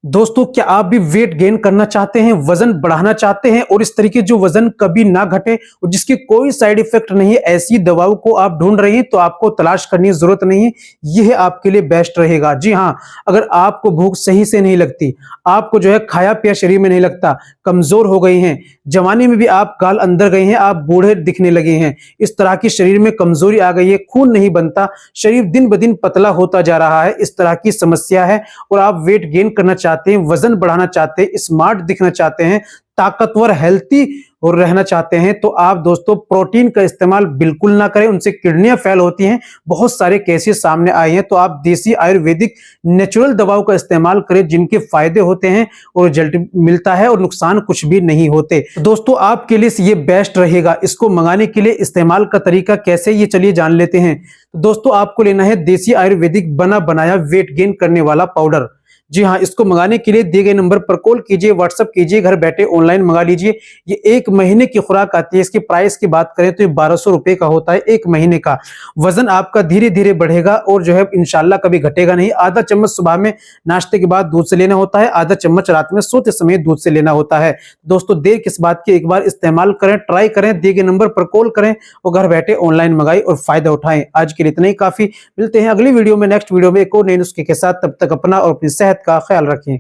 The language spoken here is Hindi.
दोस्तों, क्या आप भी वेट गेन करना चाहते हैं, वजन बढ़ाना चाहते हैं और इस तरीके जो वजन कभी ना घटे और जिसकी कोई साइड इफेक्ट नहीं है, ऐसी दवाओं को आप ढूंढ रहे हैं तो आपको तलाश करने की जरूरत नहीं है। यह आपके लिए बेस्ट रहेगा। जी हाँ, अगर आपको भूख सही से नहीं लगती, आपको जो है खाया पिया शरीर में नहीं लगता, कमजोर हो गई हैं, जवानी में भी आप गाल अंदर गए हैं, आप बूढ़े दिखने लगे हैं, इस तरह की शरीर में कमजोरी आ गई है, खून नहीं बनता, शरीर दिन ब दिन पतला होता जा रहा है, इस तरह की समस्या है और आप वेट गेन करना चाहते हैं, वजन बढ़ाना चाहते हैं, स्मार्ट दिखना चाहते हैं, ताकतवर हेल्थी और रहना चाहते हैं, तो आप दोस्तों प्रोटीन का इस्तेमाल बिल्कुल ना करें। उनसे किडनियां फेल होती हैं, बहुत सारे केसेस सामने आए हैं। तो आप देसी आयुर्वेदिक नेचुरल दवाओं का इस्तेमाल करें, जिनके फायदे होते हैं और रिजल्ट मिलता है और नुकसान कुछ भी नहीं होते। तो दोस्तों, आपके लिए ये बेस्ट रहेगा। इसको मंगाने के लिए इस्तेमाल का तरीका कैसे, ये चलिए जान लेते हैं। तो दोस्तों, आपको लेना है देसी आयुर्वेदिक बना बनाया वेट गेन करने वाला पाउडर। जी हाँ, इसको मंगाने के लिए दिए गए नंबर पर कॉल कीजिए, व्हाट्सएप कीजिए, घर बैठे ऑनलाइन मंगा लीजिए। ये 1 महीने की खुराक आती है। इसकी प्राइस की बात करें तो ये 1200 रुपए का होता है 1 महीने का। वजन आपका धीरे धीरे बढ़ेगा और जो है इंशाल्लाह कभी घटेगा नहीं। आधा चम्मच सुबह में नाश्ते के बाद दूध से लेना होता है, आधा चम्मच रात में सोते समय दूध से लेना होता है। दोस्तों, देर किस बात की, एक बार इस्तेमाल करें, ट्राई करें, दिए गए नंबर पर कॉल करें और घर बैठे ऑनलाइन मंगाई और फायदा उठाएं। आज के लिए इतना ही काफी। मिलते हैं अगली वीडियो में, नेक्स्ट वीडियो में एक और नए नुस्खे के साथ। तब तक अपना और अपनी सेहत का ख्याल रखें।